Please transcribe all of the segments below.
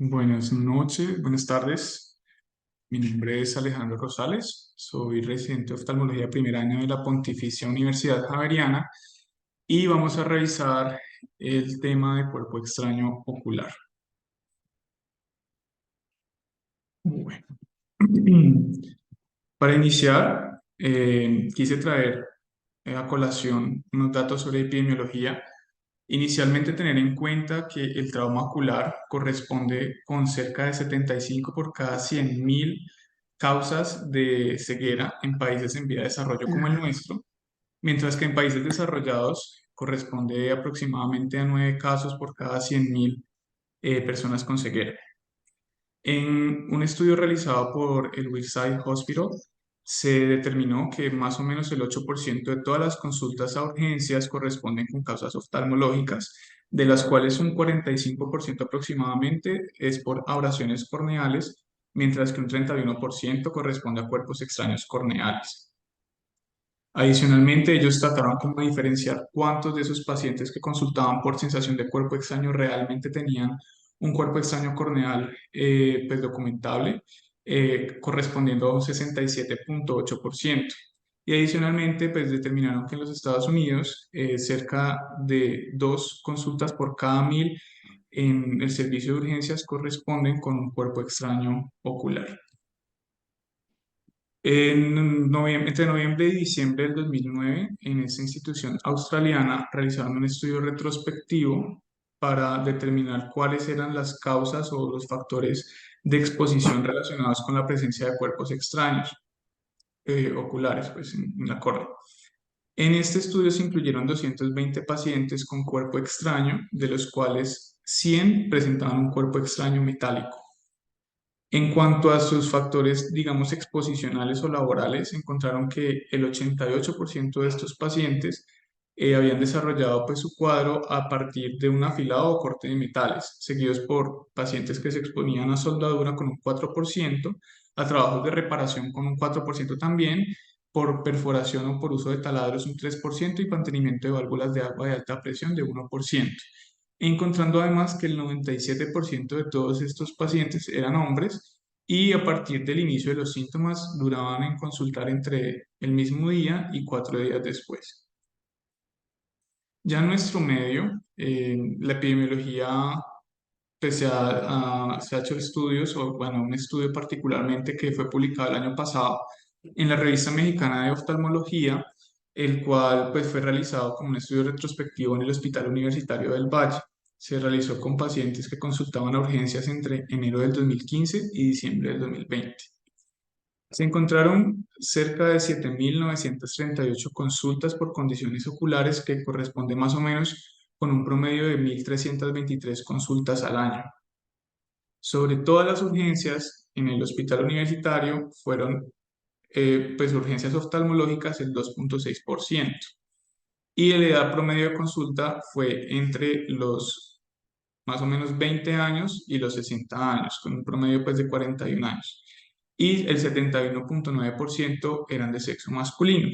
Buenas noches, buenas tardes. Mi nombre es Alejandro Rosales, soy residente de oftalmología primer año de la Pontificia Universidad Javeriana y vamos a revisar el tema de cuerpo extraño ocular. Bueno, para iniciar, quise traer a colación unos datos sobre epidemiología. Inicialmente tener en cuenta que el trauma ocular corresponde con cerca de 75 por cada 100.000 causas de ceguera en países en vía de desarrollo como el nuestro, mientras que en países desarrollados corresponde aproximadamente a 9 casos por cada 100.000 personas con ceguera. En un estudio realizado por el Wilside Hospital, se determinó que más o menos el 8% de todas las consultas a urgencias corresponden con causas oftalmológicas, de las cuales un 45% aproximadamente es por abrasiones corneales, mientras que un 31% corresponde a cuerpos extraños corneales. Adicionalmente, ellos trataron como de diferenciar cuántos de esos pacientes que consultaban por sensación de cuerpo extraño realmente tenían un cuerpo extraño corneal pues documentable, correspondiendo a un 67,8%. Y adicionalmente, pues determinaron que en los Estados Unidos cerca de 2 consultas por cada 1.000 en el servicio de urgencias corresponden con un cuerpo extraño ocular. Entre noviembre y diciembre del 2009, en esta institución australiana realizaron un estudio retrospectivo para determinar cuáles eran las causas o los factores de exposición relacionados con la presencia de cuerpos extraños oculares, pues en la córnea. En este estudio se incluyeron 220 pacientes con cuerpo extraño, de los cuales 100 presentaban un cuerpo extraño metálico. En cuanto a sus factores, digamos, exposicionales o laborales, encontraron que el 88% de estos pacientes habían desarrollado pues, su cuadro a partir de un afilado o corte de metales, seguidos por pacientes que se exponían a soldadura con un 4%, a trabajos de reparación con un 4% también, por perforación o por uso de taladros un 3% y mantenimiento de válvulas de agua de alta presión de 1%, encontrando además que el 97% de todos estos pacientes eran hombres y a partir del inicio de los síntomas duraban en consultar entre el mismo día y 4 días después. Ya en nuestro medio, la epidemiología pues, se ha hecho estudios, o bueno, un estudio particularmente que fue publicado el año pasado en la Revista Mexicana de Oftalmología, el cual pues, fue realizado como un estudio retrospectivo en el Hospital Universitario del Valle. Se realizó con pacientes que consultaban a urgencias entre enero del 2015 y diciembre del 2020. Se encontraron cerca de 7.938 consultas por condiciones oculares, que corresponde más o menos con un promedio de 1.323 consultas al año. Sobre todas las urgencias en el hospital universitario fueron pues urgencias oftalmológicas el 2,6%, y la edad promedio de consulta fue entre los más o menos 20 años y los 60 años, con un promedio pues de 41 años. Y el 71,9% eran de sexo masculino.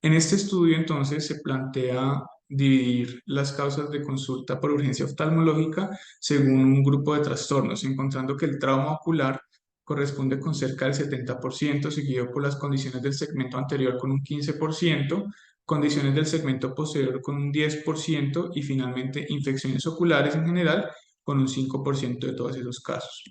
En este estudio entonces se plantea dividir las causas de consulta por urgencia oftalmológica según un grupo de trastornos, encontrando que el trauma ocular corresponde con cerca del 70%, seguido por las condiciones del segmento anterior con un 15%, condiciones del segmento posterior con un 10% y finalmente infecciones oculares en general con un 5% de todos esos casos.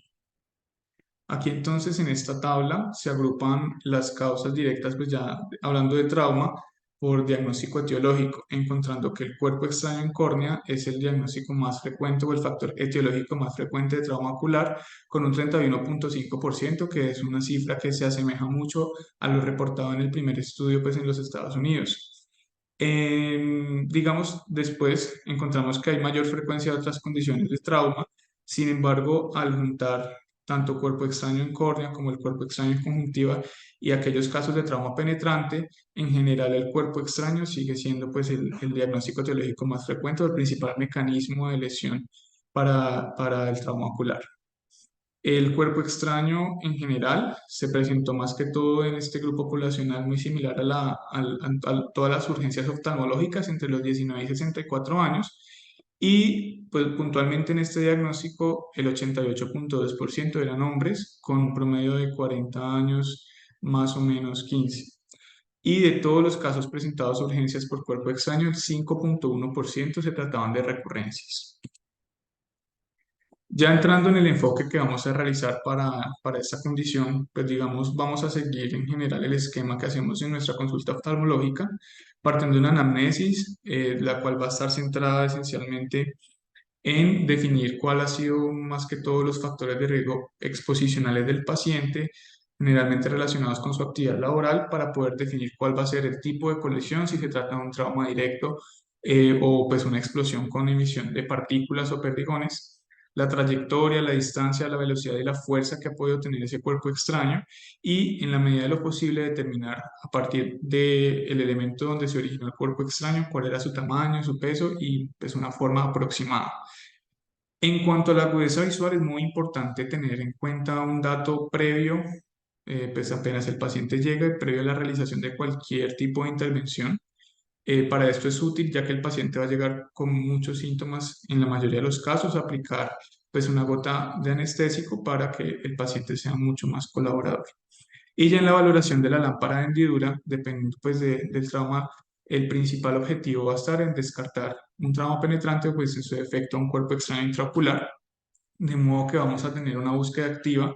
Aquí entonces en esta tabla se agrupan las causas directas, pues ya hablando de trauma, por diagnóstico etiológico, encontrando que el cuerpo extraño en córnea es el diagnóstico más frecuente o el factor etiológico más frecuente de trauma ocular, con un 31,5%, que es una cifra que se asemeja mucho a lo reportado en el primer estudio pues, en los Estados Unidos. Digamos, después encontramos que hay mayor frecuencia de otras condiciones de trauma. Sin embargo, al juntar tanto cuerpo extraño en córnea como el cuerpo extraño en conjuntiva y aquellos casos de trauma penetrante, en general el cuerpo extraño sigue siendo pues el diagnóstico etiológico más frecuente o el principal mecanismo de lesión para el trauma ocular. El cuerpo extraño en general se presentó más que todo en este grupo poblacional muy similar a todas las urgencias oftalmológicas entre los 19 y 64 años, Y pues puntualmente en este diagnóstico el 88,2% eran hombres con un promedio de 40 años, más o menos 15. Y de todos los casos presentados a urgencias por cuerpo extraño, el 5,1% se trataban de recurrencias. Ya entrando en el enfoque que vamos a realizar para esta condición, pues digamos, vamos a seguir en general el esquema que hacemos en nuestra consulta oftalmológica, partiendo de una anamnesis, la cual va a estar centrada esencialmente en definir cuál ha sido más que todos los factores de riesgo exposicionales del paciente, generalmente relacionados con su actividad laboral, para poder definir cuál va a ser el tipo de colisión, si se trata de un trauma directo o pues una explosión con emisión de partículas o perdigones, la trayectoria, la distancia, la velocidad y la fuerza que ha podido tener ese cuerpo extraño y en la medida de lo posible determinar a partir del elemento donde se originó el cuerpo extraño cuál era su tamaño, su peso y pues una forma aproximada. En cuanto a la agudeza visual, es muy importante tener en cuenta un dato previo, pues apenas el paciente llega y previo a la realización de cualquier tipo de intervención. Para esto es útil ya que el paciente va a llegar con muchos síntomas, en la mayoría de los casos, aplicar pues una gota de anestésico para que el paciente sea mucho más colaborador. Y ya en la valoración de la lámpara de hendidura, dependiendo pues del trauma, el principal objetivo va a estar en descartar un trauma penetrante o pues en su defecto un cuerpo extraño intraocular, de modo que vamos a tener una búsqueda activa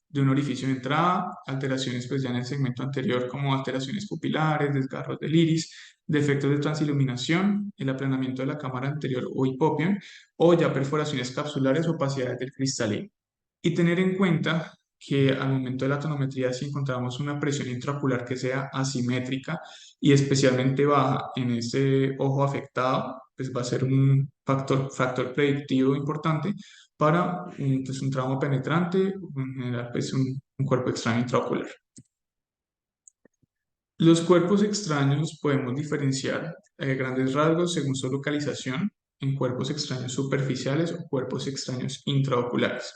de un orificio de entrada, alteraciones pues ya en el segmento anterior como alteraciones pupilares, desgarros del iris, defectos de transiluminación, el aplanamiento de la cámara anterior o hipopión, o ya perforaciones capsulares o opacidades del cristalino. Y tener en cuenta que al momento de la tonometría, si encontramos una presión intraocular que sea asimétrica y especialmente baja en ese ojo afectado, pues va a ser un factor predictivo importante para pues un trauma penetrante, en general pues un cuerpo extraño intraocular. Los cuerpos extraños podemos diferenciar grandes rasgos según su localización en cuerpos extraños superficiales o cuerpos extraños intraoculares.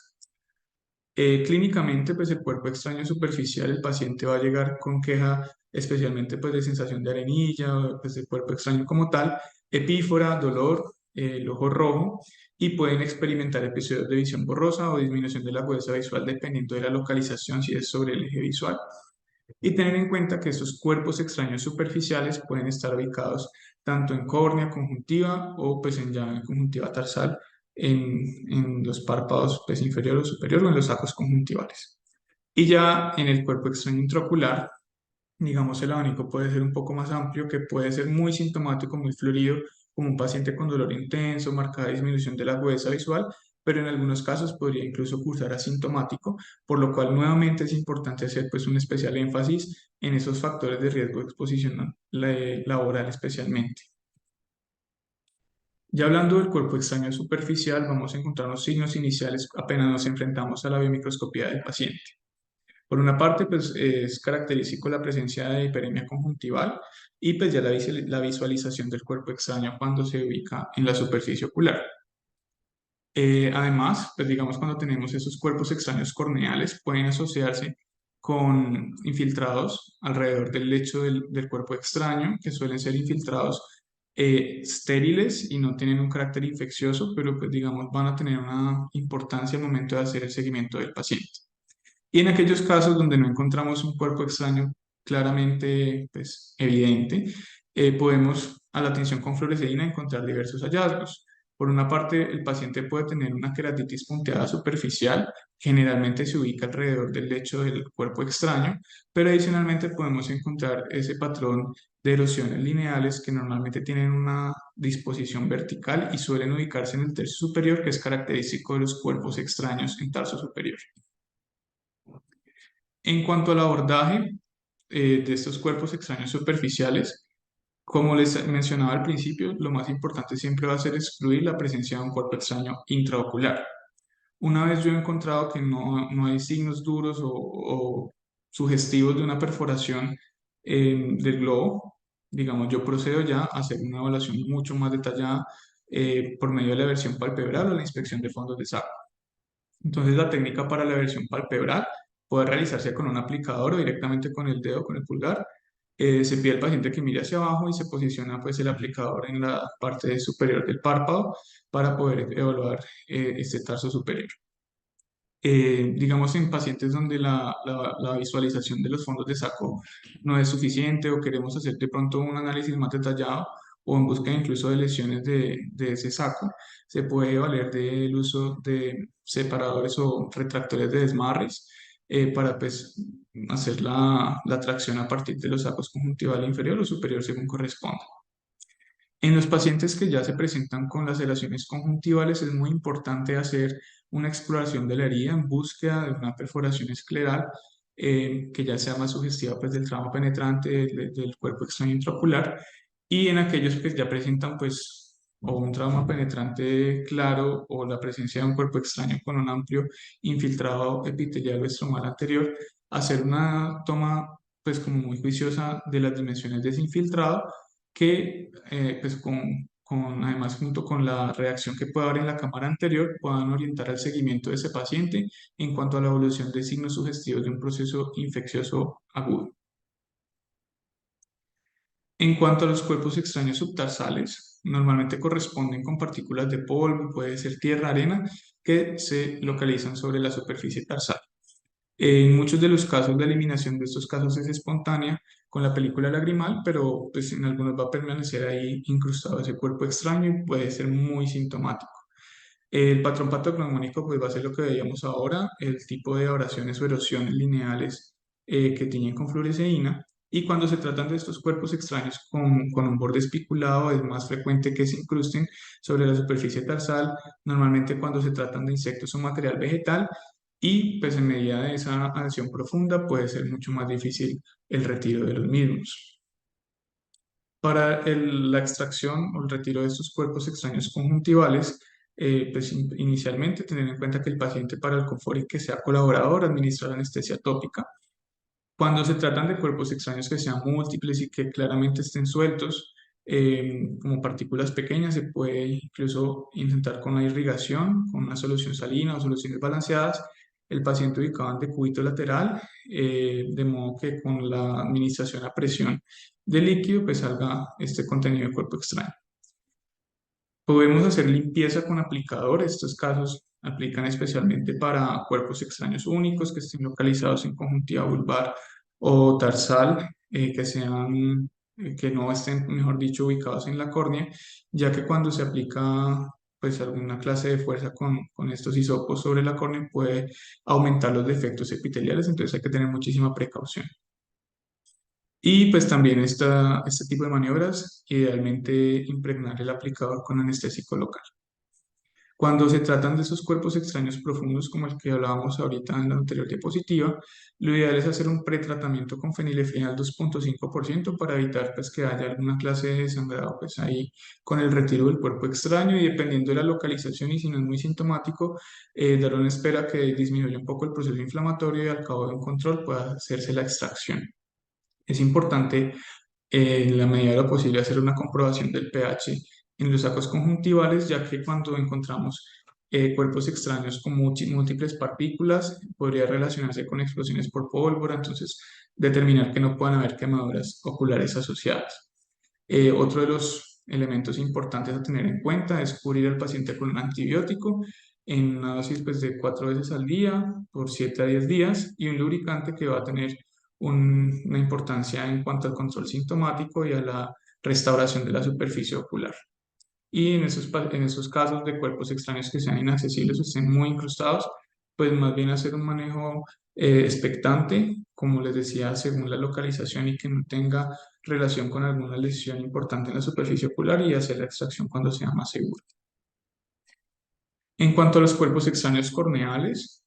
Clínicamente, pues el cuerpo extraño superficial, el paciente va a llegar con queja especialmente pues de sensación de arenilla, o, pues del cuerpo extraño como tal, epífora, dolor, el ojo rojo y pueden experimentar episodios de visión borrosa o disminución de la agudeza visual dependiendo de la localización, si es sobre el eje visual. Y tener en cuenta que estos cuerpos extraños superficiales pueden estar ubicados tanto en córnea, conjuntiva o pues en ya en conjuntiva tarsal, en los párpados pues, inferior o superior o en los arcos conjuntivales. Y ya en el cuerpo extraño intraocular, digamos, el abanico puede ser un poco más amplio, que puede ser muy sintomático, muy florido, como un paciente con dolor intenso, marcada disminución de la agudeza visual, pero en algunos casos podría incluso cursar asintomático, por lo cual nuevamente es importante hacer pues un especial énfasis en esos factores de riesgo de exposición laboral especialmente. Ya hablando del cuerpo extraño superficial, vamos a encontrar los signos iniciales apenas nos enfrentamos a la biomicroscopía del paciente. Por una parte, pues es característico la presencia de hiperemia conjuntival y pues ya la visualización del cuerpo extraño cuando se ubica en la superficie ocular. Además, pues digamos cuando tenemos esos cuerpos extraños corneales pueden asociarse con infiltrados alrededor del lecho del cuerpo extraño, que suelen ser infiltrados estériles y no tienen un carácter infeccioso, pero pues digamos van a tener una importancia al momento de hacer el seguimiento del paciente. Y en aquellos casos donde no encontramos un cuerpo extraño claramente pues, evidente, podemos a la tinción con fluoresceína encontrar diversos hallazgos. Por una parte, el paciente puede tener una queratitis punteada superficial, generalmente se ubica alrededor del lecho del cuerpo extraño, pero adicionalmente podemos encontrar ese patrón de erosiones lineales que normalmente tienen una disposición vertical y suelen ubicarse en el tercio superior, que es característico de los cuerpos extraños en tarso superior. En cuanto al abordaje de estos cuerpos extraños superficiales, como les mencionaba al principio, lo más importante siempre va a ser excluir la presencia de un cuerpo extraño intraocular. Una vez yo he encontrado que no hay signos duros o sugestivos de una perforación del globo, digamos, yo procedo ya a hacer una evaluación mucho más detallada por medio de la versión palpebral o la inspección de fondos de saco. Entonces, la técnica para la versión palpebral puede realizarse con un aplicador o directamente con el dedo, con el pulgar, Se pide al paciente que mire hacia abajo y se posiciona pues el aplicador en la parte superior del párpado para poder evaluar este tarso superior. Digamos en pacientes donde la visualización de los fondos de saco no es suficiente o queremos hacer de pronto un análisis más detallado o en busca incluso de lesiones de ese saco, se puede valer del uso de separadores o retractores de desmarres para pues hacer la tracción a partir de los sacos conjuntival inferior o superior según corresponda. En los pacientes que ya se presentan con laceraciones conjuntivales es muy importante hacer una exploración de la herida en búsqueda de una perforación escleral que ya sea más sugestiva pues, del trauma penetrante del cuerpo extraño intraocular y en aquellos que ya presentan pues o un trauma penetrante claro o la presencia de un cuerpo extraño con un amplio infiltrado epitelial o estromal anterior, hacer una toma pues como muy juiciosa de las dimensiones de ese infiltrado que pues además junto con la reacción que puede haber en la cámara anterior puedan orientar al seguimiento de ese paciente en cuanto a la evolución de signos sugestivos de un proceso infeccioso agudo. En cuanto a los cuerpos extraños subtarsales, normalmente corresponden con partículas de polvo, puede ser tierra, arena, que se localizan sobre la superficie tarsal. En muchos de los casos de eliminación de estos casos es espontánea con la película lagrimal, pero pues en algunos va a permanecer ahí incrustado ese cuerpo extraño y puede ser muy sintomático. El patrón patognomónico pues va a ser lo que veíamos ahora, el tipo de abrasiones o erosiones lineales que tienen con fluoresceína. Y cuando se tratan de estos cuerpos extraños con un borde espiculado, es más frecuente que se incrusten sobre la superficie tarsal, normalmente cuando se tratan de insectos o material vegetal, y pues en medida de esa adhesión profunda puede ser mucho más difícil el retiro de los mismos. Para la extracción o el retiro de estos cuerpos extraños conjuntivales, pues inicialmente tener en cuenta que el paciente para el confort y que sea colaborador administrar anestesia tópica. Cuando se tratan de cuerpos extraños que sean múltiples y que claramente estén sueltos, como partículas pequeñas, se puede incluso intentar con la irrigación, con una solución salina o soluciones balanceadas, el paciente ubicado en decúbito lateral, de modo que con la administración a presión del líquido pues salga este contenido de cuerpo extraño. Podemos hacer limpieza con aplicador. Estos casos aplican especialmente para cuerpos extraños únicos que estén localizados en conjuntiva vulvar o tarsal, que no estén, mejor dicho, ubicados en la córnea, ya que cuando se aplica pues alguna clase de fuerza con estos hisopos sobre la córnea puede aumentar los defectos epiteliales, entonces hay que tener muchísima precaución. Y pues también este tipo de maniobras, idealmente impregnar el aplicador con anestésico local. Cuando se tratan de esos cuerpos extraños profundos como el que hablábamos ahorita en la anterior diapositiva, lo ideal es hacer un pretratamiento con fenilefrina al 2,5% para evitar pues, que haya alguna clase de sangrado pues, ahí con el retiro del cuerpo extraño y dependiendo de la localización y si no es muy sintomático, dar una espera que disminuya un poco el proceso inflamatorio y al cabo de un control pueda hacerse la extracción. Es importante en la medida de lo posible hacer una comprobación del pH en los sacos conjuntivales, ya que cuando encontramos cuerpos extraños con múltiples partículas, podría relacionarse con explosiones por pólvora, entonces determinar que no puedan haber quemaduras oculares asociadas. Otro de los elementos importantes a tener en cuenta es cubrir al paciente con un antibiótico en una dosis pues, de 4 veces al día por 7 a 10 días y un lubricante que va a tener una importancia en cuanto al control sintomático y a la restauración de la superficie ocular. Y en esos casos de cuerpos extraños que sean inaccesibles o estén muy incrustados, pues más bien hacer un manejo expectante, como les decía, según la localización y que no tenga relación con alguna lesión importante en la superficie ocular y hacer la extracción cuando sea más seguro. En cuanto a los cuerpos extraños corneales,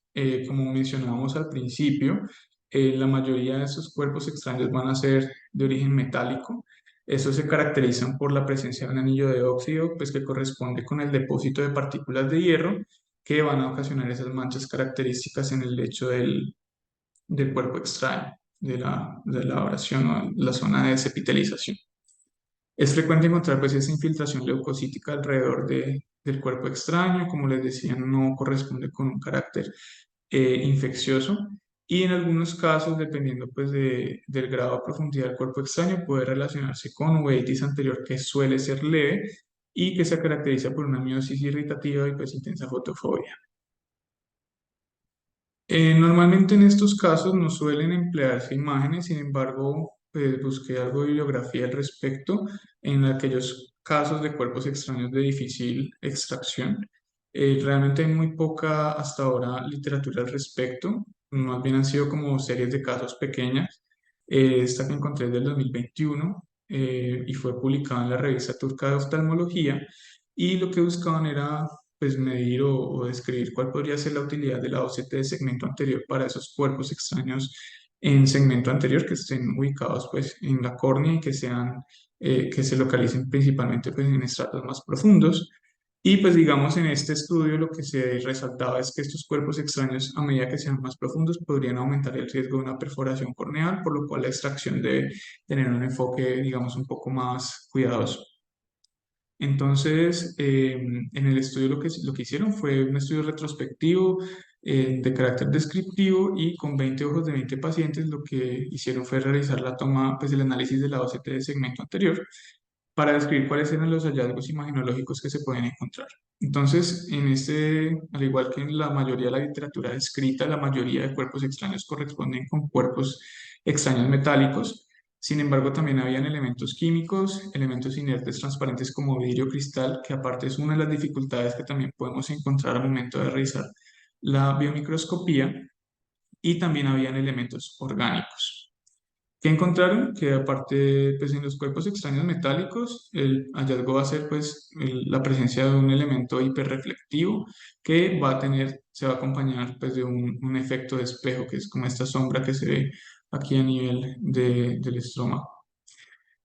como mencionábamos al principio, la mayoría de esos cuerpos extraños van a ser de origen metálico. Estos se caracterizan por la presencia de un anillo de óxido, pues que corresponde con el depósito de partículas de hierro que van a ocasionar esas manchas características en el lecho del cuerpo extraño, de la abrasión o la zona de desepitelización. Es frecuente encontrar pues esa infiltración leucocítica alrededor del cuerpo extraño, como les decía, no corresponde con un carácter infeccioso y en algunos casos, dependiendo pues del grado de profundidad del cuerpo extraño, puede relacionarse con uveitis anterior que suele ser leve y que se caracteriza por una miosis irritativa y pues intensa fotofobia. Normalmente en estos casos no suelen emplearse imágenes, sin embargo, pues busqué algo de bibliografía al respecto en aquellos casos de cuerpos extraños de difícil extracción. Realmente hay muy poca hasta ahora literatura al respecto, más bien han sido como series de casos pequeñas. Esta que encontré es del 2021 y fue publicada en la revista turca de oftalmología y lo que buscaban era pues medir o describir cuál podría ser la utilidad de la OCT de segmento anterior para esos cuerpos extraños en segmento anterior que estén ubicados pues en la córnea y que sean que se localicen principalmente pues en estratos más profundos. Y pues digamos en este estudio lo que se resaltaba es que estos cuerpos extraños a medida que sean más profundos podrían aumentar el riesgo de una perforación corneal, por lo cual la extracción debe tener un enfoque digamos un poco más cuidadoso. Entonces, en el estudio lo que hicieron fue un estudio retrospectivo de carácter descriptivo y con 20 ojos de 20 pacientes lo que hicieron fue realizar la toma, pues el análisis de la OCT de segmento anterior para describir cuáles eran los hallazgos imaginológicos que se pueden encontrar. Entonces, al igual que en la mayoría de la literatura escrita, la mayoría de cuerpos extraños corresponden con cuerpos extraños metálicos. Sin embargo, también habían elementos químicos, elementos inertes transparentes como vidrio cristal, que aparte es una de las dificultades que también podemos encontrar al momento de realizar la biomicroscopía, y también habían elementos orgánicos. ¿Qué encontraron? Que aparte, pues en los cuerpos extraños metálicos, el hallazgo va a ser pues la presencia de un elemento hiperreflectivo que se va a acompañar pues de un efecto de espejo, que es como esta sombra que se ve aquí a nivel del estroma.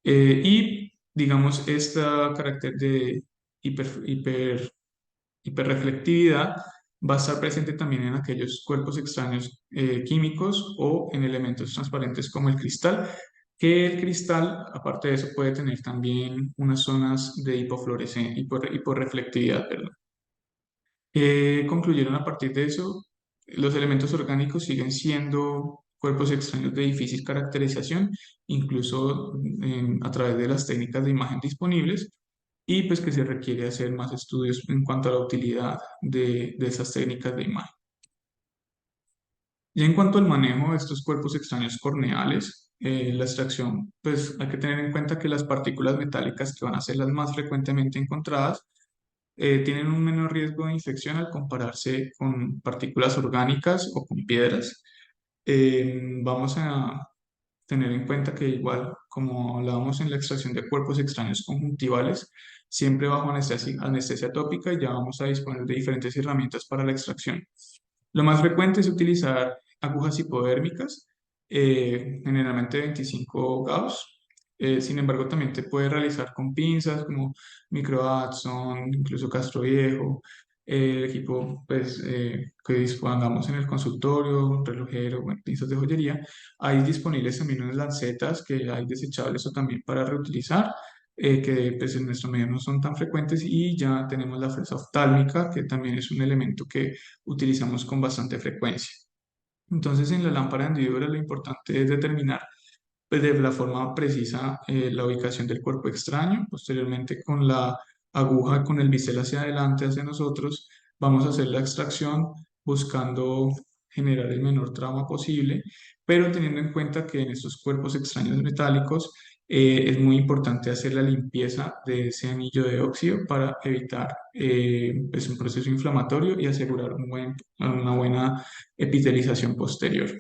Y digamos, este carácter de hiperreflectividad va a estar presente también en aquellos cuerpos extraños químicos o en elementos transparentes como el cristal, que el cristal, aparte de eso, puede tener también unas zonas de hiporreflectividad, perdón. Concluyeron a partir de eso, los elementos orgánicos siguen siendo cuerpos extraños de difícil caracterización, incluso a través de las técnicas de imagen disponibles, y pues que se requiere hacer más estudios en cuanto a la utilidad de esas técnicas de imagen. Y en cuanto al manejo de estos cuerpos extraños corneales, la extracción, pues hay que tener en cuenta que las partículas metálicas que van a ser las más frecuentemente encontradas tienen un menor riesgo de infección al compararse con partículas orgánicas o con piedras. Vamos a tener en cuenta que igual, como hablábamos en la extracción de cuerpos extraños conjuntivales, siempre bajo anestesia tópica y ya vamos a disponer de diferentes herramientas para la extracción. Lo más frecuente es utilizar agujas hipodérmicas, generalmente 25 Gauss. Sin embargo, también te puedes realizar con pinzas como Micro Adson, incluso Castro Viejo, el equipo pues, que dispongamos en el consultorio, un relojero, bueno, pinzas de joyería. Hay disponibles también unas lancetas que hay desechables o también para reutilizar, que pues, en nuestro medio no son tan frecuentes, y ya tenemos la fresa oftálmica, que también es un elemento que utilizamos con bastante frecuencia. Entonces, en la lámpara de hendidura lo importante es determinar pues, de la forma precisa la ubicación del cuerpo extraño. Posteriormente, con la aguja, con el bisel hacia adelante, hacia nosotros, vamos a hacer la extracción buscando generar el menor trauma posible, pero teniendo en cuenta que en estos cuerpos extraños metálicos es muy importante hacer la limpieza de ese anillo de óxido para evitar pues, un proceso inflamatorio y asegurar una buena epitelización posterior.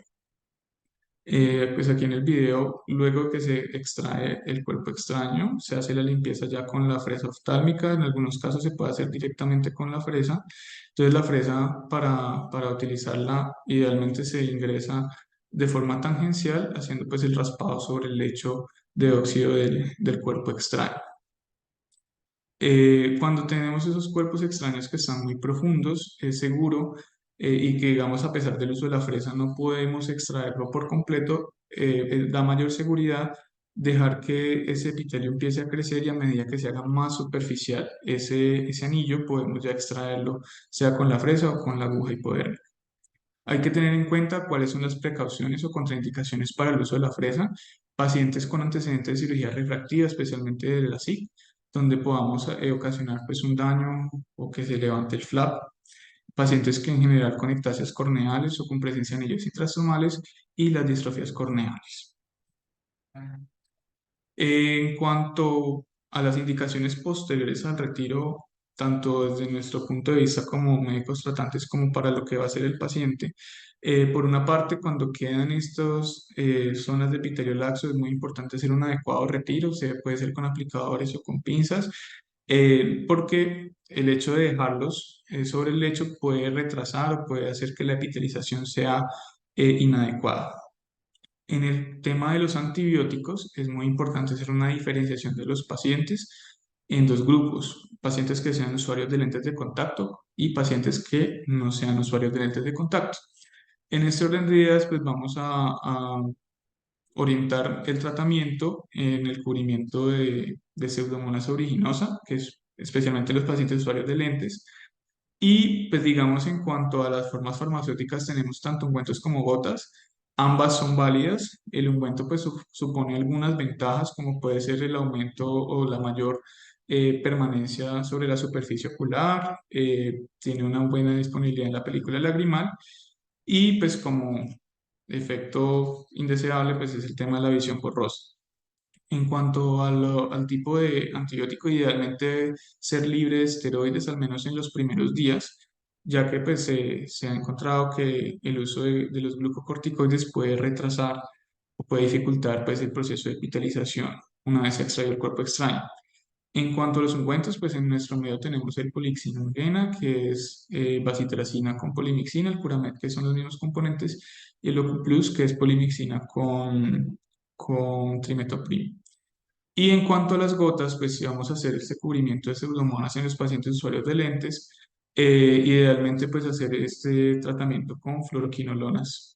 Pues aquí en el video, luego que se extrae el cuerpo extraño, se hace la limpieza ya con la fresa oftálmica. En algunos casos se puede hacer directamente con la fresa. Entonces la fresa para utilizarla idealmente se ingresa de forma tangencial, haciendo pues el raspado sobre el lecho de óxido del cuerpo extraño. Cuando tenemos esos cuerpos extraños que están muy profundos, es seguro y que, digamos, a pesar del uso de la fresa no podemos extraerlo por completo, da mayor seguridad dejar que ese epitelio empiece a crecer y a medida que se haga más superficial ese anillo, podemos ya extraerlo, sea con la fresa o con la aguja hipodérmica. Hay que tener en cuenta cuáles son las precauciones o contraindicaciones para el uso de la fresa. Pacientes con antecedentes de cirugía refractiva, especialmente de la SIC, donde podamos ocasionar pues un daño o que se levante el flap. Pacientes que en general con ectasias corneales o con presencia de anillos intrastomales y las distrofías corneales. En cuanto a las indicaciones posteriores al retiro, tanto desde nuestro punto de vista como médicos tratantes como para lo que va a ser el paciente, por una parte, cuando quedan estas zonas de epitelio laxo, es muy importante hacer un adecuado retiro, se puede ser con aplicadores o con pinzas, porque el hecho de dejarlos sobre el lecho puede retrasar o puede hacer que la epitelización sea inadecuada. En el tema de los antibióticos, es muy importante hacer una diferenciación de los pacientes en dos grupos: pacientes que sean usuarios de lentes de contacto y pacientes que no sean usuarios de lentes de contacto. En este orden de ideas, pues vamos a orientar el tratamiento en el cubrimiento de Pseudomonas aeruginosa, que es especialmente los pacientes usuarios de lentes. Y pues digamos en cuanto a las formas farmacéuticas tenemos tanto ungüentos como gotas, ambas son válidas. El ungüento pues supone algunas ventajas como puede ser el aumento o la mayor permanencia sobre la superficie ocular, tiene una buena disponibilidad en la película lagrimal y pues como efecto indeseable pues es el tema de la visión borrosa. En cuanto al tipo de antibiótico, idealmente debe ser libre de esteroides, al menos en los primeros días, ya que pues, se ha encontrado que el uso de los glucocorticoides puede retrasar o puede dificultar pues, el proceso de epitelización una vez se ha extraído el cuerpo extraño. En cuanto a los ungüentos, pues en nuestro medio tenemos el polixinogena, que es bacitracina con polimixina, el Curamed, que son los mismos componentes, y el Ocuplus, que es polimixina con trimetopril. Y en cuanto a las gotas, pues si vamos a hacer este cubrimiento de pseudomonas en los pacientes usuarios de lentes, idealmente pues hacer este tratamiento con fluoroquinolonas.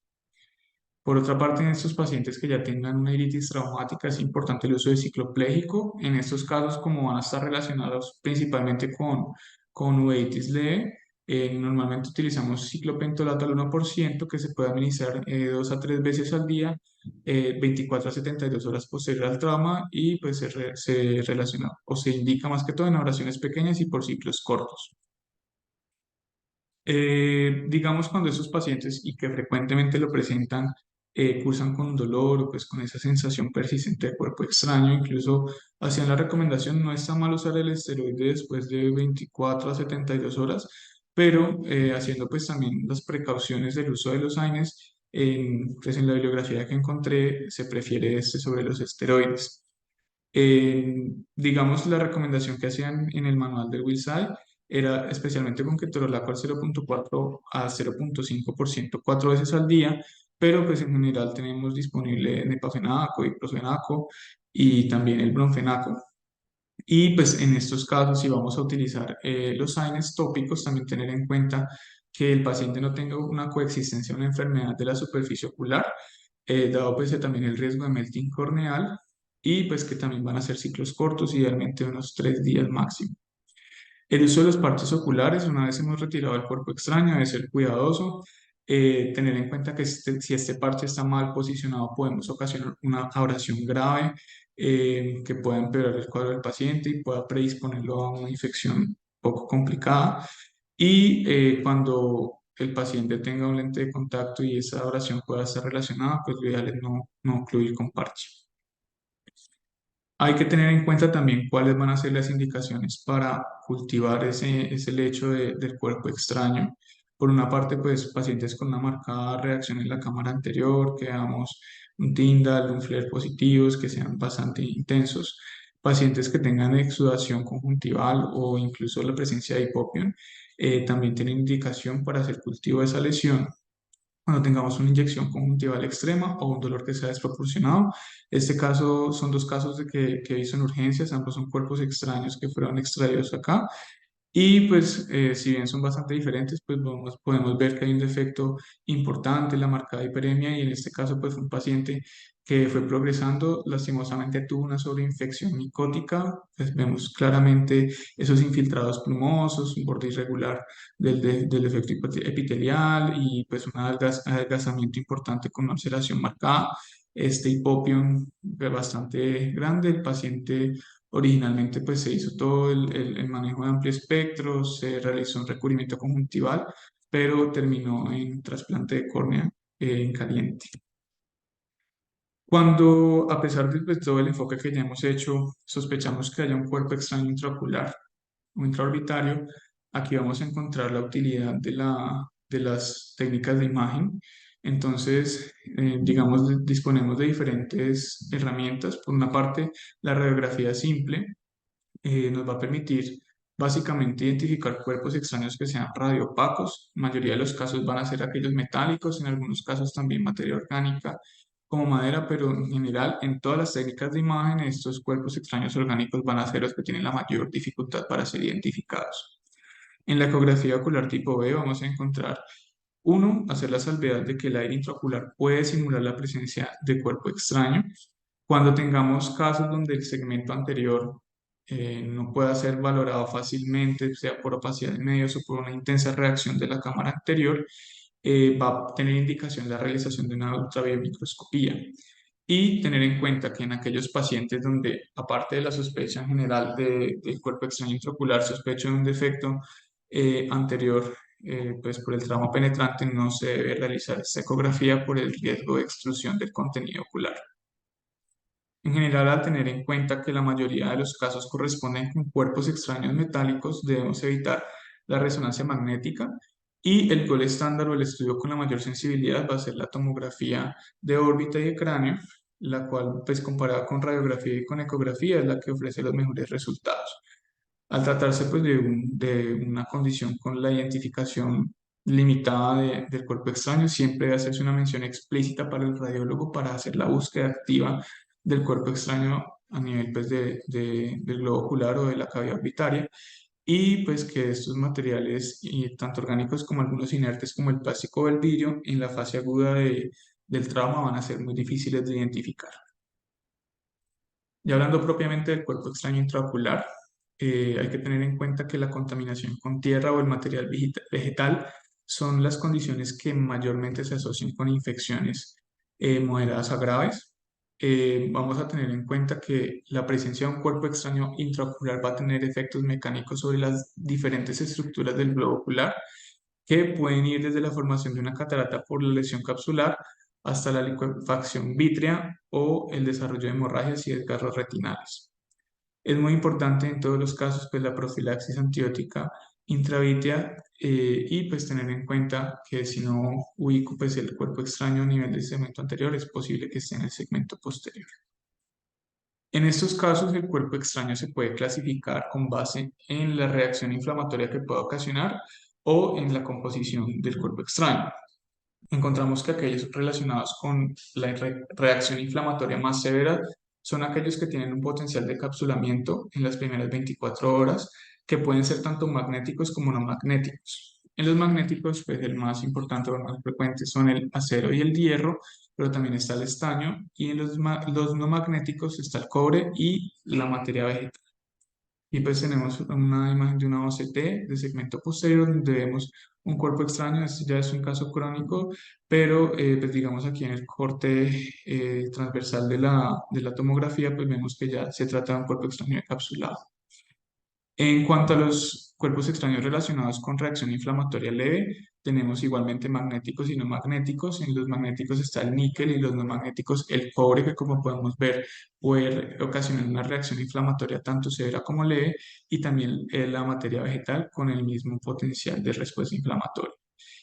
Por otra parte, en estos pacientes que ya tengan una iritis traumática, es importante el uso de ciclopléjico. En estos casos, como van a estar relacionados principalmente con uveitis leve, normalmente utilizamos ciclopentolato al 1% que se puede administrar 2 a 3 veces al día, 24 a 72 horas posterior al trauma y pues se relaciona o se indica más que todo en oraciones pequeñas y por ciclos cortos. Digamos cuando esos pacientes y que frecuentemente lo presentan cursan con dolor o pues con esa sensación persistente de cuerpo extraño, incluso hacían la recomendación, no está mal usar el esteroide después de 24 a 72 horas, pero haciendo pues también las precauciones del uso de los AINES, pues en la bibliografía que encontré se prefiere este sobre los esteroides. Digamos, la recomendación que hacían en el manual del WILSAI era especialmente con ketorolaco al 0,4 a 0,5% 4 veces al día, pero pues en general tenemos disponible nepafenaco, diclofenaco y también el bromfenaco. Y pues en estos casos, si vamos a utilizar los AINES tópicos, también tener en cuenta que el paciente no tenga una coexistencia, una enfermedad de la superficie ocular, dado pues también el riesgo de melting corneal y pues que también van a ser ciclos cortos, idealmente unos 3 días máximo. El uso de los parches oculares, una vez hemos retirado el cuerpo extraño, debe ser cuidadoso, tener en cuenta que si este parche está mal posicionado podemos ocasionar una abrasión grave que pueda empeorar el cuadro del paciente y pueda predisponerlo a una infección poco complicada. Y cuando el paciente tenga un lente de contacto y esa abrasión pueda estar relacionada, pues lo ideal es no ocluir con parche. Hay que tener en cuenta también cuáles van a ser las indicaciones para cultivar ese lecho del cuerpo extraño. Por una parte, pues pacientes con una marcada reacción en la cámara anterior, que veamos un Tyndall, un flare positivos, que sean bastante intensos. Pacientes que tengan exudación conjuntival o incluso la presencia de hipopión, también tienen indicación para hacer cultivo de esa lesión cuando tengamos una inyección conjuntival extrema o un dolor que sea desproporcionado. Este caso son dos casos que he visto en urgencias, ambos son cuerpos extraños que fueron extraídos acá. Y pues si bien son bastante diferentes, pues podemos ver que hay un defecto importante en la marcada hiperemia y en este caso pues fue un paciente que fue progresando, lastimosamente tuvo una sobreinfección micótica, pues vemos claramente esos infiltrados plumosos, un borde irregular del efecto epitelial y pues un adelgazamiento importante con una ulceración marcada. Este hipopión bastante grande, el paciente originalmente pues se hizo todo el manejo de amplio espectro, se realizó un recubrimiento conjuntival, pero terminó en trasplante de córnea en caliente. Cuando, a pesar de pues, todo el enfoque que ya hemos hecho, sospechamos que haya un cuerpo extraño intraocular o intraorbitario, aquí vamos a encontrar la utilidad de las técnicas de imagen. Entonces, digamos, disponemos de diferentes herramientas. Por una parte, la radiografía simple nos va a permitir básicamente identificar cuerpos extraños que sean radiopacos. La mayoría de los casos van a ser aquellos metálicos, en algunos casos también materia orgánica como madera, pero en general en todas las técnicas de imagen estos cuerpos extraños orgánicos van a ser los que tienen la mayor dificultad para ser identificados. En la ecografía ocular tipo B vamos a encontrar uno, hacer la salvedad de que el aire intraocular puede simular la presencia de cuerpo extraño. Cuando tengamos casos donde el segmento anterior no pueda ser valorado fácilmente, sea por opacidad de medios o por una intensa reacción de la cámara anterior, va a tener indicación la realización de una ultrabiomicroscopía. Y tener en cuenta que en aquellos pacientes donde, aparte de la sospecha en general del cuerpo extraño intraocular, sospecho de un defecto anterior, pues por el trauma penetrante, no se debe realizar esta ecografía por el riesgo de extrusión del contenido ocular. En general, al tener en cuenta que la mayoría de los casos corresponden con cuerpos extraños metálicos, debemos evitar la resonancia magnética y el gol estándar o el estudio con la mayor sensibilidad va a ser la tomografía de órbita y de cráneo, la cual, pues comparada con radiografía y con ecografía, es la que ofrece los mejores resultados. Al tratarse pues, de una condición con la identificación limitada del cuerpo extraño, siempre debe hacerse una mención explícita para el radiólogo para hacer la búsqueda activa del cuerpo extraño a nivel pues, del globo ocular o de la cavidad orbitaria y pues que estos materiales, y tanto orgánicos como algunos inertes como el plástico o el vidrio, en la fase aguda del trauma van a ser muy difíciles de identificar. Y hablando propiamente del cuerpo extraño intraocular, hay que tener en cuenta que la contaminación con tierra o el material vegetal son las condiciones que mayormente se asocian con infecciones moderadas a graves. Vamos a tener en cuenta que la presencia de un cuerpo extraño intraocular va a tener efectos mecánicos sobre las diferentes estructuras del globo ocular que pueden ir desde la formación de una catarata por la lesión capsular hasta la licuefacción vítrea o el desarrollo de hemorragias y desgarros retinales. Es muy importante en todos los casos pues, la profilaxis antibiótica intravítea y pues tener en cuenta que si no ubico pues, el cuerpo extraño a nivel del segmento anterior, es posible que esté en el segmento posterior. En estos casos, el cuerpo extraño se puede clasificar con base en la reacción inflamatoria que pueda ocasionar o en la composición del cuerpo extraño. Encontramos que aquellos relacionados con la reacción inflamatoria más severa son aquellos que tienen un potencial de encapsulamiento en las primeras 24 horas, que pueden ser tanto magnéticos como no magnéticos. En los magnéticos, pues el más importante o el más frecuente son el acero y el hierro, pero también está el estaño, y en los no magnéticos está el cobre y la materia vegetal. Y pues tenemos una imagen de una OCT de segmento posterior donde vemos un cuerpo extraño. Este ya es un caso crónico, pero pues digamos aquí en el corte transversal de la tomografía, pues vemos que ya se trata de un cuerpo extraño encapsulado. En cuanto a los cuerpos extraños relacionados con reacción inflamatoria leve, tenemos igualmente magnéticos y no magnéticos. En los magnéticos está el níquel y los no magnéticos el cobre, que como podemos ver puede ocasionar una reacción inflamatoria tanto severa como leve, y también la materia vegetal con el mismo potencial de respuesta inflamatoria.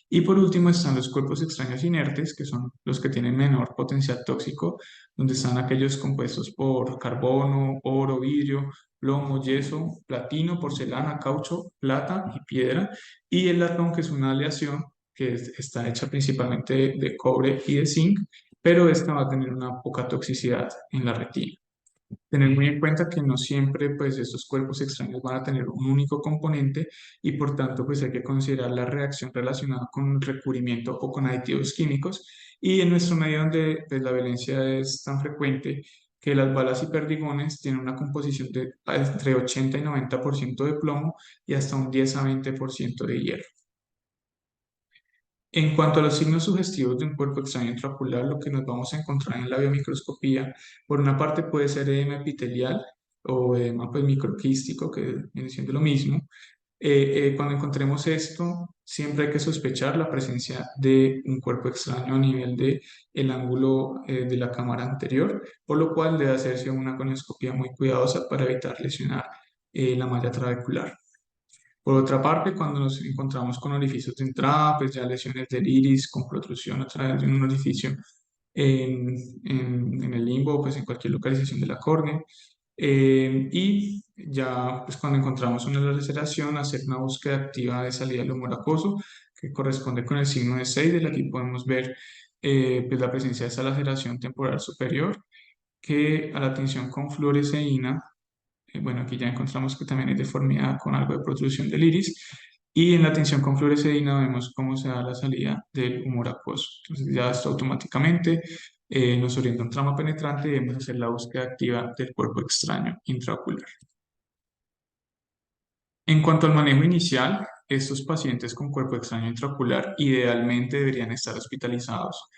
Y por último están los cuerpos extraños inertes, que son los que tienen menor potencial tóxico, donde están aquellos compuestos por carbono, oro, vidrio, plomo, yeso, platino, porcelana, caucho, plata y piedra, y el latón, que es una aleación que está hecha principalmente de cobre y de zinc, pero esta va a tener una poca toxicidad en la retina. Tener muy en cuenta que no siempre pues, estos cuerpos extraños van a tener un único componente y por tanto pues, hay que considerar la reacción relacionada con el recubrimiento o con aditivos químicos Y en nuestro medio donde pues, la violencia es tan frecuente que las balas y perdigones tienen una composición de entre 80 y 90% de plomo y hasta un 10 a 20% de hierro. En cuanto a los signos sugestivos de un cuerpo extraño intraocular, lo que nos vamos a encontrar en la biomicroscopía, por una parte puede ser edema epitelial o edema pues, microquístico, que viene siendo lo mismo. Cuando encontremos esto, siempre hay que sospechar la presencia de un cuerpo extraño a nivel de el ángulo de la cámara anterior, por lo cual debe hacerse una conioscopía muy cuidadosa para evitar lesionar la malla trabecular. Por otra parte, cuando nos encontramos con orificios de entrada, pues ya lesiones del iris con protrusión a través de un orificio en, en el limbo, pues en cualquier localización de la córnea. Y ya pues cuando encontramos una laceración, hacer una búsqueda activa de salida del humor acuoso, que corresponde con el signo de Seidel. Aquí podemos ver pues la presencia de esa laceración temporal superior, que a la tinción con fluoresceína bueno, aquí ya encontramos que también hay deformidad con algo de protrusión del iris. Y en la tinción con fluoresceína vemos cómo se da la salida del humor acuoso. Entonces ya esto automáticamente nos orienta un trauma penetrante y debemos hacer la búsqueda activa del cuerpo extraño intraocular. En cuanto al manejo inicial, estos pacientes con cuerpo extraño intraocular idealmente deberían estar hospitalizados.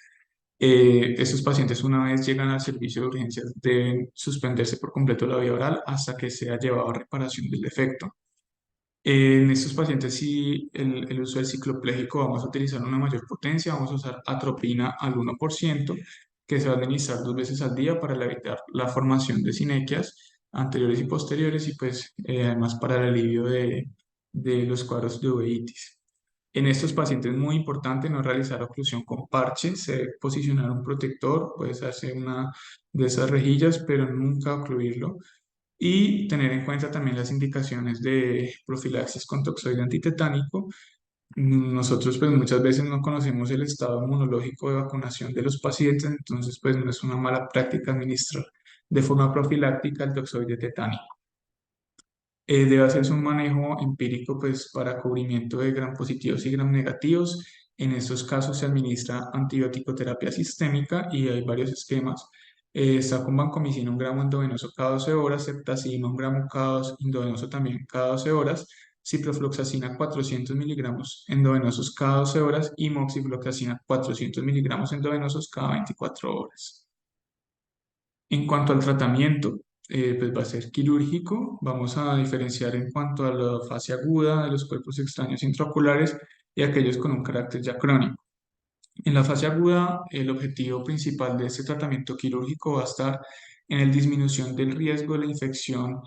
Estos pacientes una vez llegan al servicio de urgencias deben suspenderse por completo la vía oral hasta que sea llevado a reparación del defecto. En estos pacientes, si el uso del ciclopléjico vamos a utilizar una mayor potencia, vamos a usar atropina al 1%, que se va a administrar 2 veces al día para evitar la formación de sinequias anteriores y posteriores y pues además para el alivio de los cuadros de uveitis. En estos pacientes es muy importante no realizar oclusión con parche, se debe posicionar un protector, puede hacer una de esas rejillas, pero nunca ocluirlo y tener en cuenta también las indicaciones de profilaxis con toxoide antitetánico. Nosotros pues muchas veces no conocemos el estado inmunológico de vacunación de los pacientes, entonces pues no es una mala práctica administrar de forma profiláctica el toxoide tetánico. Debe hacerse un manejo empírico pues para cubrimiento de gram positivos y gram negativos. En estos casos se administra antibiótico-terapia sistémica y hay varios esquemas. Está con vancomicina 1 gramo endovenoso cada 12 horas, ceftazidima 1 gramo endovenoso también cada 12 horas, ciprofloxacina 400 miligramos endovenosos cada 12 horas y moxifloxacina 400 miligramos endovenosos cada 24 horas. En cuanto al tratamiento, pues va a ser quirúrgico. Vamos a diferenciar en cuanto a la fase aguda de los cuerpos extraños intraoculares y aquellos con un carácter ya crónico. En la fase aguda, el objetivo principal de este tratamiento quirúrgico va a estar en la disminución del riesgo de la infección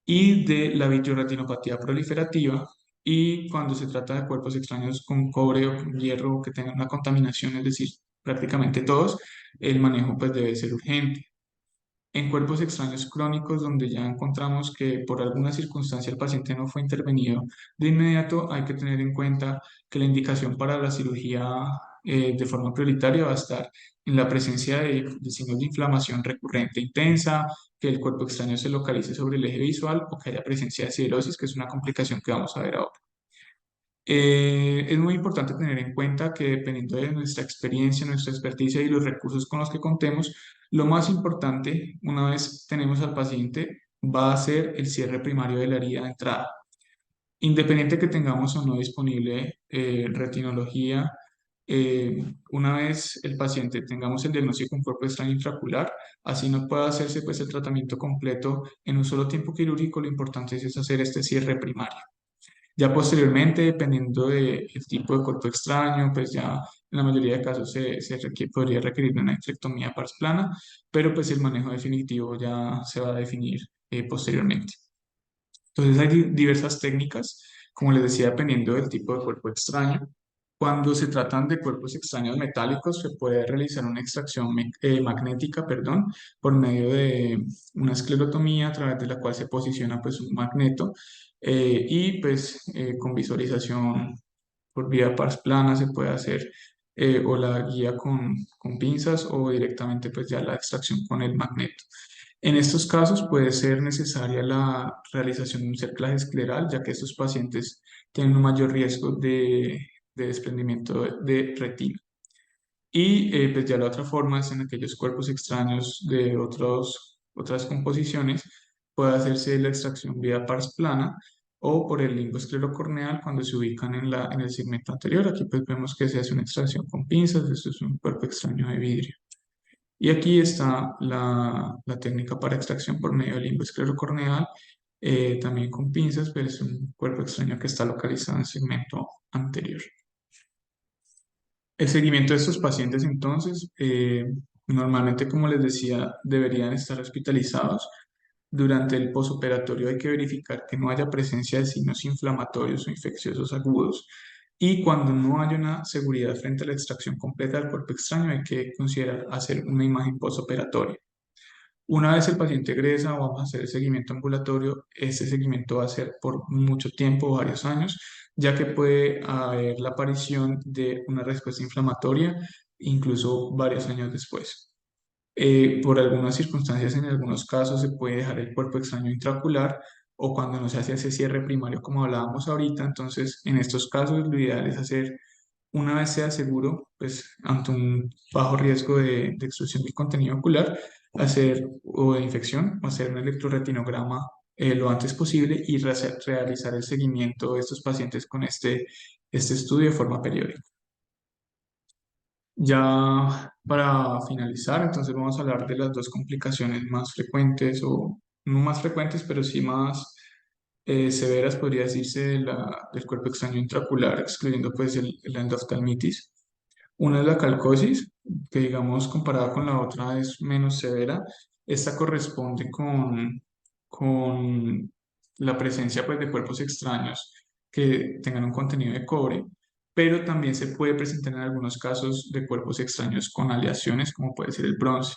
y de la vitreoretinopatía proliferativa. Y cuando se trata de cuerpos extraños con cobre o con hierro que tengan una contaminación, es decir, prácticamente todos, el manejo pues debe ser urgente. En cuerpos extraños crónicos, donde ya encontramos que por alguna circunstancia el paciente no fue intervenido de inmediato, hay que tener en cuenta que la indicación para la cirugía de forma prioritaria va a estar en la presencia de signos de inflamación recurrente intensa, que el cuerpo extraño se localice sobre el eje visual o que haya presencia de siderosis, que es una complicación que vamos a ver ahora. Es muy importante tener en cuenta que dependiendo de nuestra experiencia, nuestra experticia y los recursos con los que contemos, lo más importante, una vez tenemos al paciente, va a ser el cierre primario de la herida de entrada. Independiente que tengamos o no disponible retinología, una vez el paciente tengamos el diagnóstico con cuerpo extraño intraocular, así no puede hacerse pues, el tratamiento completo en un solo tiempo quirúrgico, lo importante es hacer este cierre primario. Ya posteriormente, dependiendo del tipo de cuerpo extraño, pues ya en la mayoría de casos podría requerir una esterectomía parsplana, pero pues el manejo definitivo ya se va a definir posteriormente. Entonces hay diversas técnicas, como les decía, dependiendo del tipo de cuerpo extraño. Cuando se tratan de cuerpos extraños metálicos, se puede realizar una extracción magnética, perdón, por medio de una esclerotomía a través de la cual se posiciona pues, un magneto y pues con visualización por vía pars plana se puede hacer o la guía con pinzas o directamente pues ya la extracción con el magneto. En estos casos puede ser necesaria la realización de un cerclaje escleral, ya que estos pacientes tienen un mayor riesgo de desprendimiento de retina. Y pues ya la otra forma es en aquellos cuerpos extraños de otras composiciones, puede hacerse la extracción vía pars plana o por el limbo esclerocorneal cuando se ubican en el segmento anterior. Aquí pues vemos que se hace una extracción con pinzas, esto es un cuerpo extraño de vidrio. Y aquí está la técnica para extracción por medio del limbo esclerocorneal, también con pinzas, pero es un cuerpo extraño que está localizado en el segmento anterior. El seguimiento de estos pacientes, entonces, normalmente, como les decía, deberían estar hospitalizados. Durante el posoperatorio hay que verificar que no haya presencia de signos inflamatorios o infecciosos agudos. Y cuando no haya una seguridad frente a la extracción completa del cuerpo extraño, hay que considerar hacer una imagen posoperatoria. Una vez el paciente egresa o vamos a hacer el seguimiento ambulatorio, ese seguimiento va a ser por mucho tiempo, varios años, ya que puede haber la aparición de una respuesta inflamatoria incluso varios años después. Por algunas circunstancias, en algunos casos, se puede dejar el cuerpo extraño intraocular o cuando no se hace ese cierre primario como hablábamos ahorita. Entonces, en estos casos, lo ideal es hacer, una vez sea seguro, pues ante un bajo riesgo de extrusión del contenido ocular, hacer o de infección, o hacer un electroretinograma lo antes posible y realizar el seguimiento de estos pacientes con este estudio de forma periódica. Ya para finalizar, entonces vamos a hablar de las dos complicaciones más frecuentes, o no más frecuentes, pero sí más severas, podría decirse, del cuerpo extraño intraocular, excluyendo pues la endoftalmitis. Una es la calcosis, que digamos comparada con la otra es menos severa. Esta corresponde con la presencia pues, de cuerpos extraños que tengan un contenido de cobre, pero también se puede presentar en algunos casos de cuerpos extraños con aleaciones, como puede ser el bronce.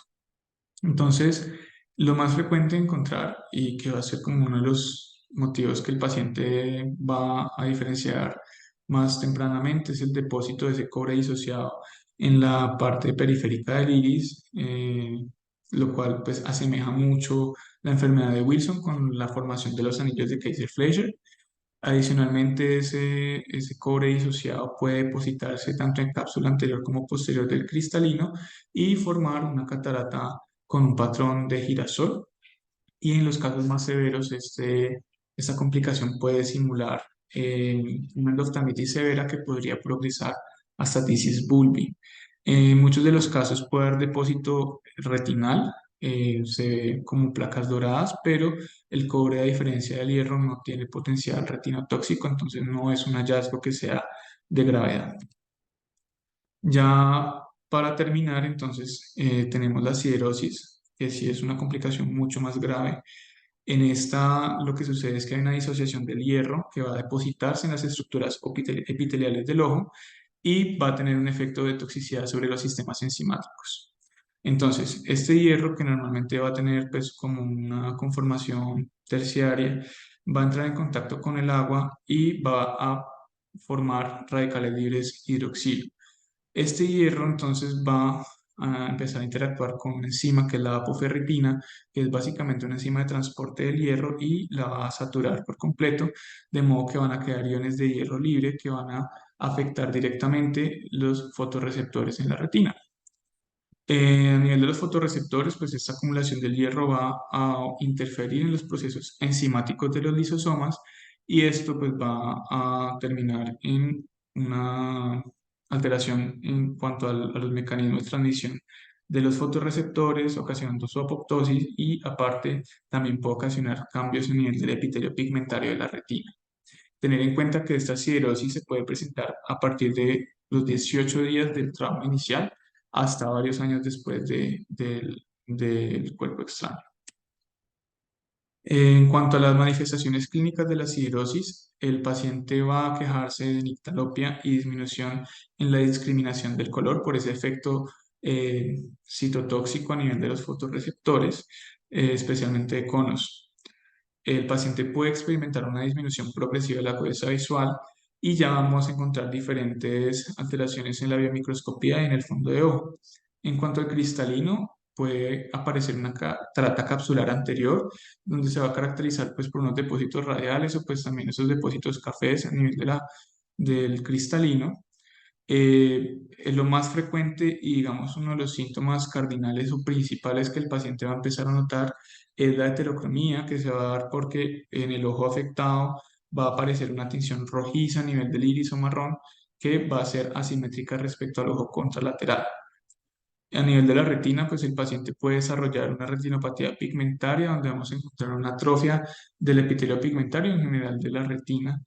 Entonces, lo más frecuente de encontrar y que va a ser como uno de los motivos que el paciente va a diferenciar más tempranamente es el depósito de ese cobre disociado en la parte periférica del iris, lo cual pues asemeja mucho la enfermedad de Wilson con la formación de los anillos de Kaiser-Fleischer. Adicionalmente, ese cobre disociado puede depositarse tanto en cápsula anterior como posterior del cristalino y formar una catarata con un patrón de girasol. Y en los casos más severos, esta complicación puede simular una endoftalmitis severa que podría progresar hasta tisis bulbi. En muchos de los casos puede haber depósito retinal, se ve como placas doradas, pero el cobre, a diferencia del hierro, no tiene potencial retinotóxico, entonces no es un hallazgo que sea de gravedad. Ya para terminar, entonces, tenemos la siderosis, que sí es una complicación mucho más grave. En esta lo que sucede es que hay una disociación del hierro que va a depositarse en las estructuras epiteliales del ojo y va a tener un efecto de toxicidad sobre los sistemas enzimáticos. Entonces, este hierro que normalmente va a tener pues como una conformación terciaria, va a entrar en contacto con el agua y va a formar radicales libres hidroxilo. Este hierro entonces va a empezar a interactuar con una enzima que es la apoferritina, que es básicamente una enzima de transporte del hierro y la va a saturar por completo, de modo que van a quedar iones de hierro libre que van a afectar directamente los fotorreceptores en la retina. A nivel de los fotorreceptores, pues esta acumulación del hierro va a interferir en los procesos enzimáticos de los lisosomas y esto pues va a terminar en una alteración en cuanto a los mecanismos de transmisión de los fotorreceptores, ocasionando su apoptosis y aparte también puede ocasionar cambios en el nivel del epitelio pigmentario de la retina. Tener en cuenta que esta siderosis se puede presentar a partir de los 18 días del trauma inicial hasta varios años después del cuerpo extraño. En cuanto a las manifestaciones clínicas de la siderosis, el paciente va a quejarse de nictalopia y disminución en la discriminación del color por ese efecto citotóxico a nivel de los fotorreceptores, especialmente de conos. El paciente puede experimentar una disminución progresiva de la agudeza visual y ya vamos a encontrar diferentes alteraciones en la biomicroscopía y en el fondo de ojo. En cuanto al cristalino, puede aparecer una catarata capsular anterior, donde se va a caracterizar pues, por unos depósitos radiales o pues también esos depósitos cafés a nivel del cristalino. Lo más frecuente y digamos uno de los síntomas cardinales o principales que el paciente va a empezar a notar es la heterocromía, que se va a dar porque en el ojo afectado va a aparecer una tinción rojiza a nivel del iris o marrón que va a ser asimétrica respecto al ojo contralateral. A nivel de la retina, pues el paciente puede desarrollar una retinopatía pigmentaria, donde vamos a encontrar una atrofia del epitelio pigmentario en general de la retina.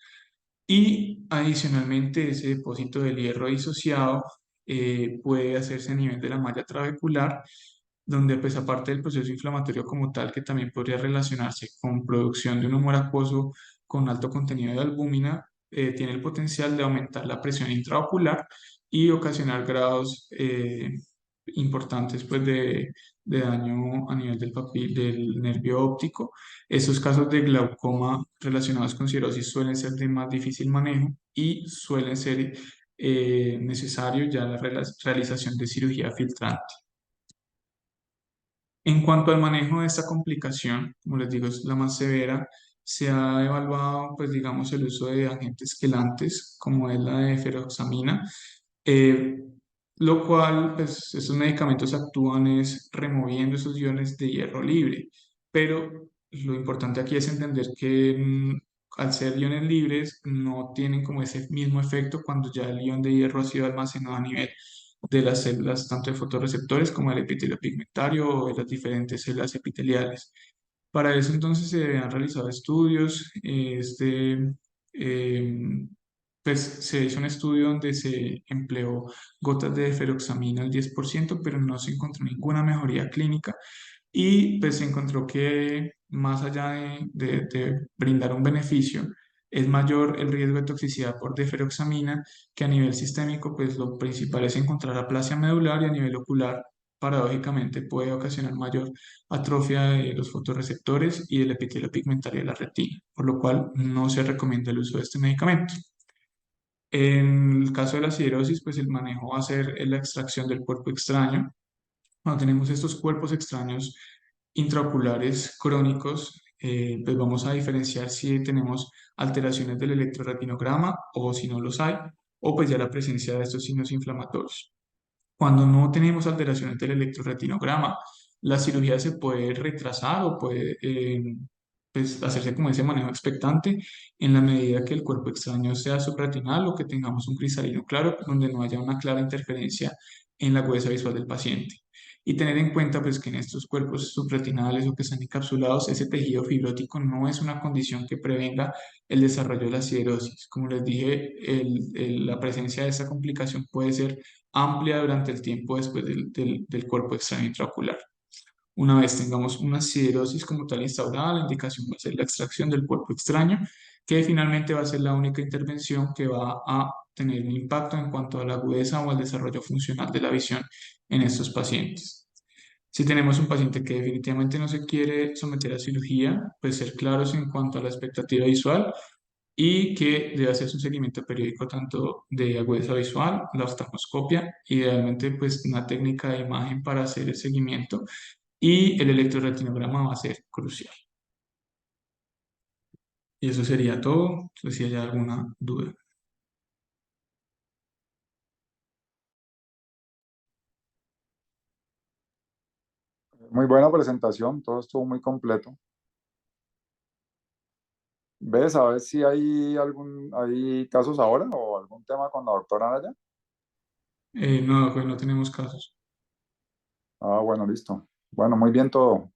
Y adicionalmente, ese depósito del hierro disociado puede hacerse a nivel de la malla trabecular, donde pues aparte del proceso inflamatorio como tal, que también podría relacionarse con producción de un humor acuoso con alto contenido de albúmina, tiene el potencial de aumentar la presión intraocular y ocasionar grados importantes pues, de daño a nivel del nervio óptico. Estos casos de glaucoma relacionados con cirrosis suelen ser de más difícil manejo y suelen ser necesario ya la realización de cirugía filtrante. En cuanto al manejo de esta complicación, como les digo, es la más severa, se ha evaluado, pues digamos, el uso de agentes quelantes, como es la de feroxamina, eh, lo cual, pues, estos medicamentos actúan es removiendo esos iones de hierro libre, pero lo importante aquí es entender que al ser iones libres no tienen como ese mismo efecto cuando ya el ion de hierro ha sido almacenado a nivel de las células, tanto de fotorreceptores como el epitelio pigmentario o de las diferentes células epiteliales. Para eso entonces se han realizado estudios. Eh, pues se hizo un estudio donde se empleó gotas de feroxamina al 10%, pero no se encontró ninguna mejoría clínica y pues se encontró que más allá de brindar un beneficio, es mayor el riesgo de toxicidad por deferoxamina, que a nivel sistémico, pues lo principal es encontrar aplasia medular y a nivel ocular, paradójicamente, puede ocasionar mayor atrofia de los fotorreceptores y del epitelio pigmentario de la retina, por lo cual no se recomienda el uso de este medicamento. En el caso de la siderosis, pues el manejo va a ser la extracción del cuerpo extraño. Cuando tenemos estos cuerpos extraños intraoculares crónicos, pues vamos a diferenciar si tenemos alteraciones del electrorretinograma o si no los hay, o pues ya la presencia de estos signos inflamatorios. Cuando no tenemos alteraciones del electrorretinograma, la cirugía se puede retrasar o puede pues, hacerse como ese manejo expectante en la medida que el cuerpo extraño sea subretinal o que tengamos un cristalino claro donde no haya una clara interferencia en la agudeza visual del paciente. Y tener en cuenta pues, que en estos cuerpos subretinales o que están encapsulados, ese tejido fibrótico no es una condición que prevenga el desarrollo de la siderosis. Como les dije, la presencia de esta complicación puede ser amplia durante el tiempo después del cuerpo extraño intraocular. Una vez tengamos una siderosis como tal instaurada, la indicación va a ser la extracción del cuerpo extraño, que finalmente va a ser la única intervención que va a tener un impacto en cuanto a la agudeza o al desarrollo funcional de la visión en estos pacientes. Si tenemos un paciente que definitivamente no se quiere someter a cirugía, pues ser claros en cuanto a la expectativa visual y que debe hacerse un seguimiento periódico tanto de agudeza visual, la oftalmoscopia, idealmente pues una técnica de imagen para hacer el seguimiento y el electrorretinograma va a ser crucial. Y eso sería todo. No sé si hay alguna duda. Muy buena presentación, todo estuvo muy completo. ¿Ves? A ver si hay casos ahora o algún tema con la doctora Naya. No, pues no tenemos casos. Ah, bueno, listo. Bueno, muy bien todo.